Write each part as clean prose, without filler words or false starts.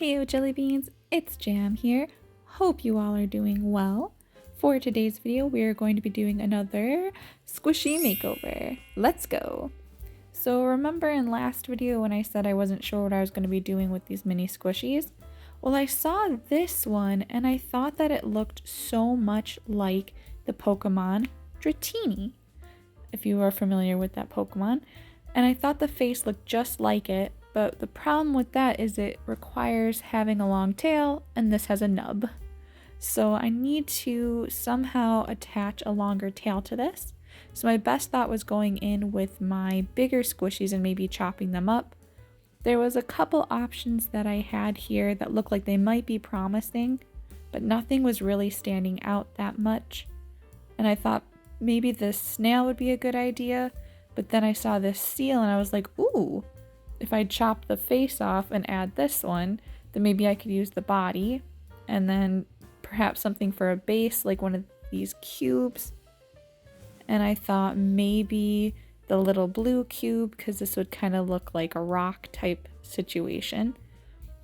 Heyo Jellybeans, it's Jam here. Hope you all are doing well. For today's video, we are going to be doing another squishy makeover. Let's go! So remember in last video when I said I wasn't sure what I was going to be doing with these mini squishies? Well, I saw this one and I thought that it looked so much like the Pokemon Dratini, if you are familiar with that Pokemon. And I thought the face looked just like it, but the problem with that is it requires having a long tail, and this has a nub. So I need to somehow attach a longer tail to this. So my best thought was going in with my bigger squishies and maybe chopping them up. There was a couple options that I had here that looked like they might be promising, but nothing was really standing out that much. And I thought maybe this snail would be a good idea, but then I saw this seal and I was like, ooh, if I chop the face off and add this one, then maybe I could use the body and then perhaps something for a base like one of these cubes. And I thought maybe the little blue cube, because this would kind of look like a rock type situation.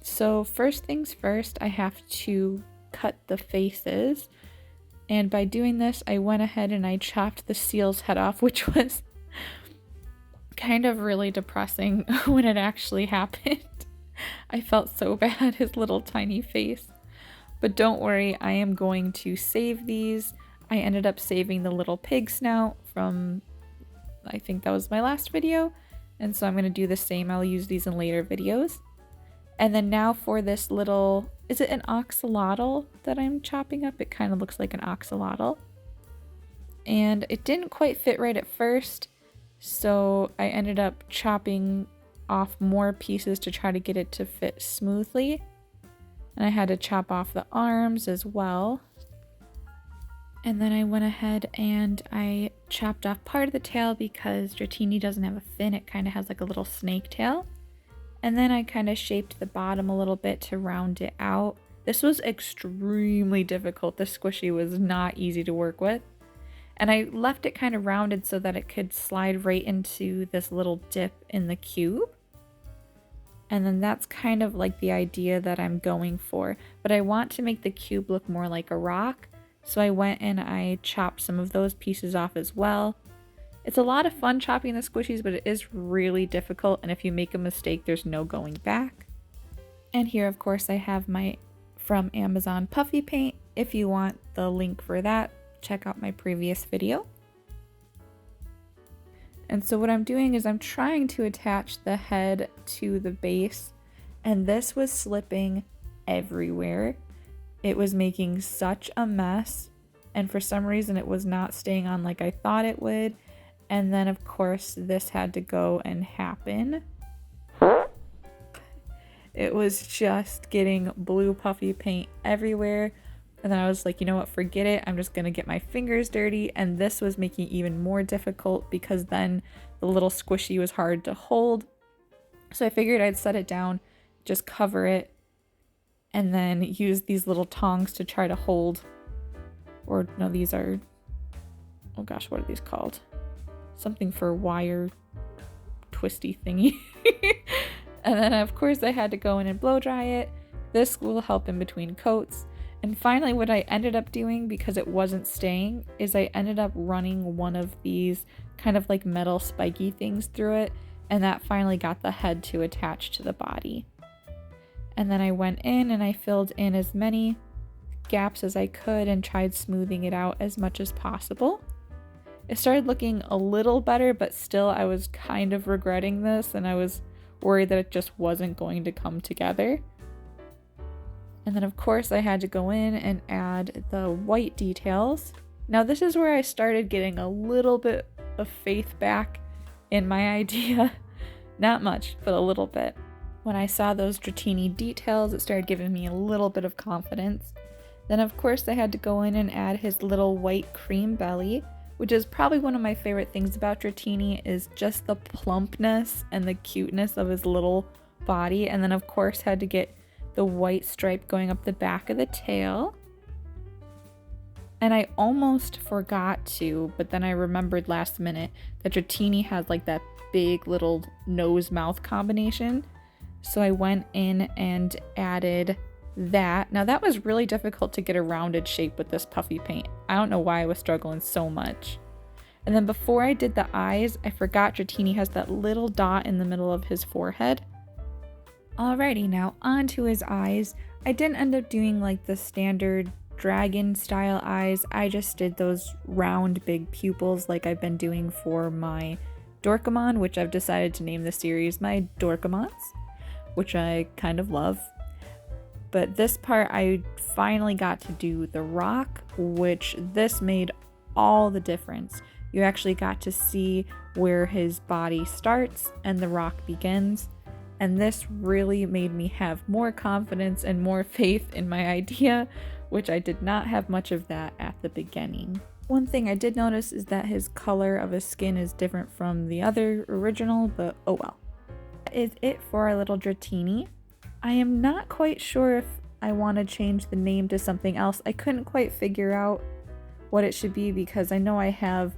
So first things first, I have to cut the faces. And by doing this, I went ahead and I chopped the seal's head off, which was kind of really depressing when it actually happened. I felt so bad, his little tiny face. But don't worry, I am going to save these. I ended up saving the little pig snout from, I think that was my last video. And so I'm going to do the same. I'll use these in later videos. And then now for this little, is it an axolotl that I'm chopping up? It kind of looks like an axolotl. And it didn't quite fit right at first. So I ended up chopping off more pieces to try to get it to fit smoothly. And I had to chop off the arms as well. And then I went ahead and I chopped off part of the tail because Dratini doesn't have a fin. It kind of has like a little snake tail. And then I kind of shaped the bottom a little bit to round it out. This was extremely difficult. The squishy was not easy to work with. And I left it kind of rounded so that it could slide right into this little dip in the cube. And then that's kind of like the idea that I'm going for. But I want to make the cube look more like a rock. So I went and I chopped some of those pieces off as well. It's a lot of fun chopping the squishies, but it is really difficult. And if you make a mistake, there's no going back. And here, of course, I have my from Amazon Puffy paint. If you want the link for that, check out my previous video. And so what I'm doing is I'm trying to attach the head to the base, and this was slipping everywhere. It was making such a mess, and for some reason it was not staying on like I thought it would. And then of course this had to go and happen. It was just getting blue puffy paint everywhere. And then I was like, you know what, forget it. I'm just going to get my fingers dirty. And this was making it even more difficult because then the little squishy was hard to hold. So I figured I'd set it down, just cover it, and then use these little tongs to try to hold. Or no, these are, oh gosh, what are these called? Something for wire twisty thingy. And then of course I had to go in and blow dry it. This will help in between coats. And finally, what I ended up doing, because it wasn't staying, is I ended up running one of these kind of like metal spiky things through it, and that finally got the head to attach to the body. And then I went in and I filled in as many gaps as I could and tried smoothing it out as much as possible. It started looking a little better, but still I was kind of regretting this, and I was worried that it just wasn't going to come together. And then of course I had to go in and add the white details. Now this is where I started getting a little bit of faith back in my idea. Not much, but a little bit. When I saw those Dratini details, it started giving me a little bit of confidence. Then of course I had to go in and add his little white cream belly, which is probably one of my favorite things about Dratini, is just the plumpness and the cuteness of his little body. And then of course had to get the white stripe going up the back of the tail. And I almost forgot to, but then I remembered last minute that Dratini has like that big little nose-mouth combination. So I went in and added that. Now that was really difficult to get a rounded shape with this puffy paint. I don't know why I was struggling so much. And then before I did the eyes, I forgot Dratini has that little dot in the middle of his forehead. Alrighty, now onto his eyes. I didn't end up doing like the standard dragon style eyes. I just did those round big pupils like I've been doing for my Dorke'mon, which I've decided to name the series my Dorke'mons, which I kind of love. But this part I finally got to do the rock, which this made all the difference. You actually got to see where his body starts and the rock begins. And this really made me have more confidence and more faith in my idea, which I did not have much of that at the beginning. One thing I did notice is that his color of his skin is different from the other original, but oh well. That is it for our little Dratini. I am not quite sure if I want to change the name to something else. I couldn't quite figure out what it should be because I know I have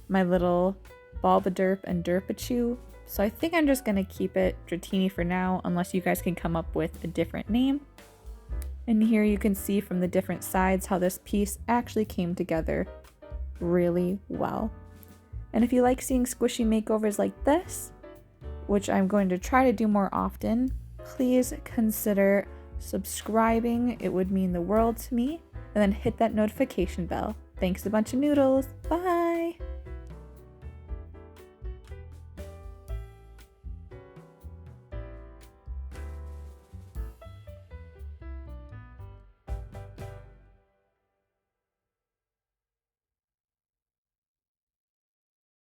my little Bulbaderp and Derpachu. So I think I'm just going to keep it Dratini for now, unless you guys can come up with a different name. And here you can see from the different sides how this piece actually came together really well. And if you like seeing squishy makeovers like this, which I'm going to try to do more often, please consider subscribing. It would mean the world to me. And then hit that notification bell. Thanks a bunch of noodles. Bye!